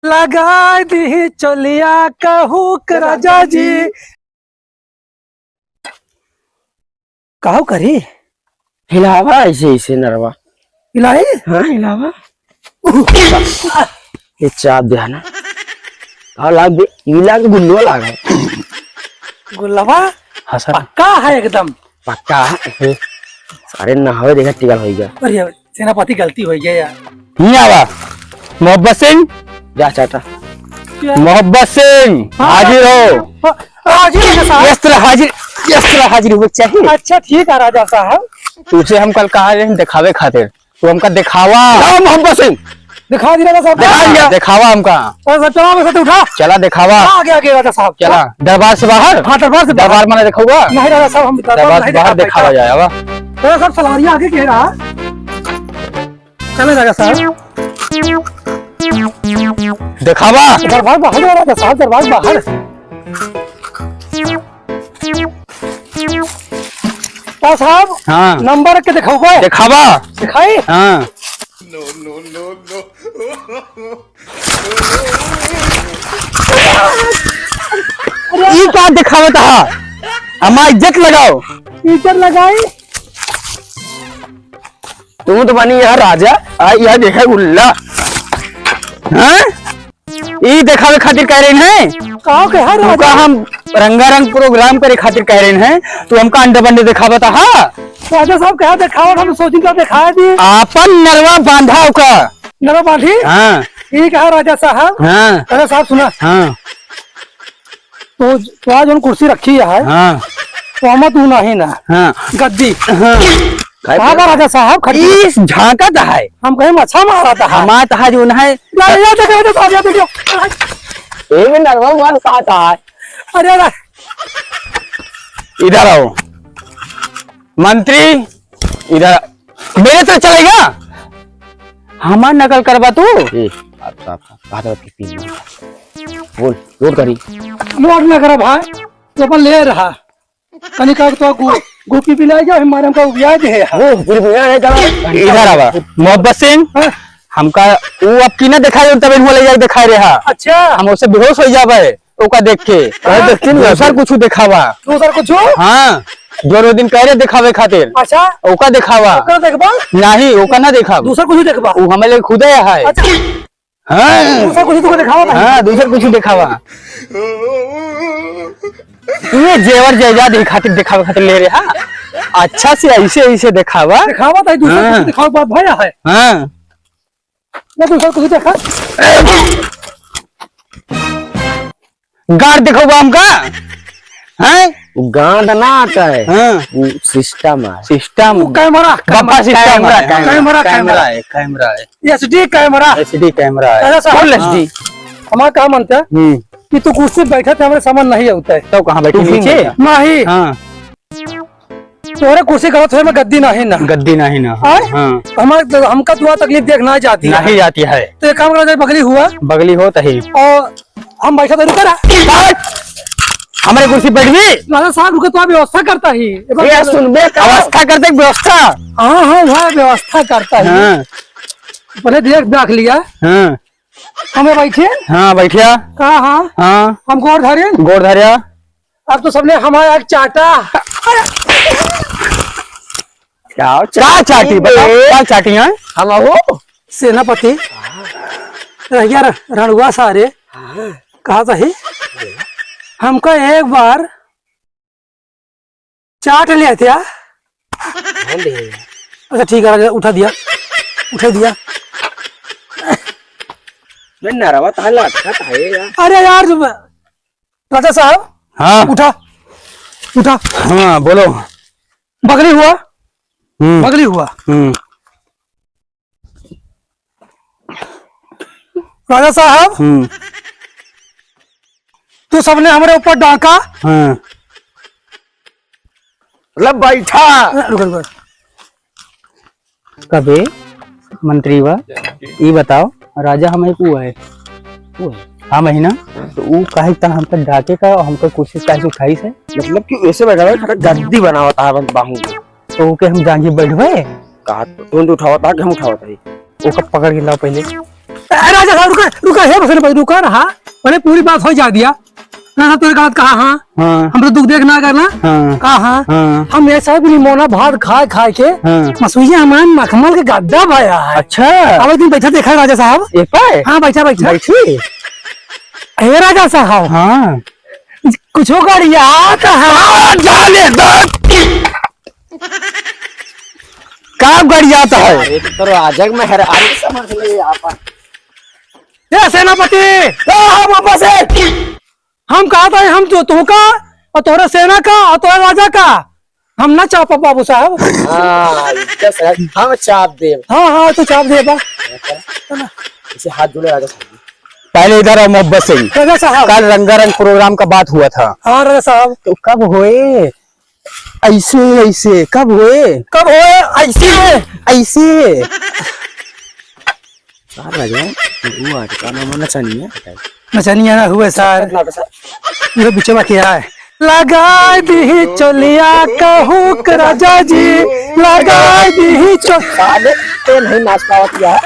लगा दी चलिया कहू राजा जी कहू करी हिलावा ऐसे ऐसे नरवा हिलाई। हाँ हिलावा ये चाप ध्यान और लाग इला के गुल्लो लागा गुल्लवा हाँ सर पक्का है एकदम पक्का है। सारे नहावे देखा टिकल हो गया। अरे सेनापति गलती हो गया यार। नहीं आवा मोहब्बत सिंह जा चाटा मोहब्बत सिंह हाजिर हो। हाजिर है साहब। इस तरह हाजिर हो चाहिए। अच्छा ठीक है राजा साहब। तुझे हम कल कहा दिखावे खातिर तू हमका दिखावा मोहब्बत सिंह दिखा दी राजा साहब। दिखावा हमका चला उठा चला दिखावा आगे आगे राजा साहब चला दरबार से बाहर। हाँ दरबार में दिखाऊंगा नहीं राजा साहब हम दरबार से बाहर दिखावा जाएगा। राजा साहब सवारियां आगे कह रहा चले राजा साहब दिखावा दरबार बाहर राजा साहब दरबार बाहर। साहब हाँ नंबर के दिखाऊंगा दिखावा दिखाई। हाँ ये क्या दिखावा था हमारा इज्जत लगाओ टीचर लगाई। तुम तो बनी यार राजा यह देखा गुल्ला। हाँ ये दिखावे खातिर कह रहे हैं कहा के हर तुमका हम रंगारंग प्रोग्राम करे खातिर कह रहे हैं तू हमका अंडे बंडे दिखावा था। राजा साहब कहा दिखाओ हम सोची का दिखाया दी आपन नरवा बांधा का नवा बांधी। हाँ ठीक है राजा साहब। हाँ राजा साहब सुना हाँ तो आज उन कुर्सी रखी है हाँ तो हम तू नहीं ना हाँ गद्दी हाँ कहा का राजा साहब खड़ी इस झांका था है हम कहीं मच्छा मारा था हमारा था जो है एक नरवा मार खाता है। अरे इधर आओ मंत्री इधर मेरे तो चलेगा हमार नकल करवा तू बोल जोर करी लोड न करा भाई तो अपन ले रहा कनिका तो गोपी पिलाई जाओ हमारे हमका ब्याज है। इधर आवा मोहब्बत सिंह हमका वो अब की ना दिखाई तब इनको ले जाके दिखाई रहा। अच्छा हम उससे बेहोश हो जावे ओका देख के दूसर कुछ दिखावा दूसर कुछ हाँ दोनों दिन कह रहे दिखावे खातिर। अच्छा ओका दिखावा देखबा नहीं ओका ना देखा दूसर कुछ देखबा वो हमें लिए खुद है। अच्छा हाँ दूसर कुछ तो दिखावा हाँ दूसर कुछ दिखावा ये जेवर जायदाद ही खातिर दिखावे खातिर ले रहा। अच्छा से ऐसे ऐसे दिखावा दिखावा था दूसर कुछ दिखावा बात भया है। हाँ ना दूसर कुछ देखा गार्ड दिखाऊंगा हमका है गांड ना आता है। हाँ सिस्टम है सिस्टम कैमरा बापा सिस्टम है कैमरा कैमरा है कैमरा है एचडी कैमरा एचडी कैमरा है फुल एचडी। हमारा क्या मानता है कि तू कुर्सी बैठे थे हमारे सामान नहीं होता है तो कहाँ बैठी नीचे नहीं हाँ तोरे कुर्सी करो थे मैं गद्दी नहीं ना गद्दी नहीं ना हाँ हमारे हमका दुआ तकलीफ देखना जाती है नहीं जाती है तो एक काम करा बगली हुआ बगली हो तही और हम बैठा तो रुका हमारे कुर्सी बैठ गई राजा साहब रुके तो व्यवस्था करता ही सुन व्यवस्था करते व्यवस्था। हाँ हाँ वह व्यवस्था करता है हाँ पहले देख लिया हाँ हमें बैठे हाँ बैठिया कहा हाँ हाँ हम गोड़ धरे गोड़ धरिया अब तो सबने हमारा एक चाटा क्या चाटी बताओ क्या चाटी है हम हो सेनापति रहिया रणुआ सारे कहा सही हमको एक बार चाट लिया था। अच्छा ठीक है उठा दिया मैं नरवा ताला अच्छा था यार। अरे यार राजा साहब हाँ उठा हाँ बोलो बगली हुआ बगली हुआ राजा साहब तो सबने हमारे ऊपर डाका। हाँ मतलब बैठा रुक कभी मंत्री वा ये बताओ राजा हमें को है हाँ महीना तो वो काहे तक हम तक डाके का और हमको कोशिश काहे उठाई से मतलब कि ऐसे बैठा है गद्दी बना होता है बाहू तो के हम जांगी बैठवे कहा तुम उठावा था कि हम उठावा था वो कब पकड़ के लाओ पहले राजा साहब रुका रुका है, बस रुका रहा, मैंने पूरी बात हो जा दिया ना, तुमने कहा हाँ हाँ हम तो दुख देख ना करना, हाँ कहा हाँ हाँ हम ऐसा भी निमोना भात खा खा के हाँ। मसूरिया हमारे मखमल के गद्दा भाया है। अच्छा अब एक दिन बैठा देखा राजा साहब, एक पाए हाँ बैठा बैठा बैठी हे राजा साहब हाँ कुछ करिया काम गरियाता है। अरे तो राजा में हैरानी समझ ले आप। ये सेनापति हम वापस है, हम कहा था हम तो का और तोरा सेना का और तोरा राजा का हम ना चापा बाबू साहब। हाँ हम चाप दे, हाँ हाँ तो चाप दे बा इसे हाथ जोड़े राजा साहब। पहले इधर आओ मोहब्बत से। राजा साहब कल रंगारंग प्रोग्राम का बात हुआ था, हाँ राजा साहब तो कब हुए ऐसे ऐसे, कब हुए कब हो ऐसे ऐसे? सार राजा वो आज का नाम नचानी है, नचनिया ना हुए सर, ये बिचवा क्या है लगा दी चलिया कहूँ राजा जी लगा दी साले ते नहीं नाच पावत या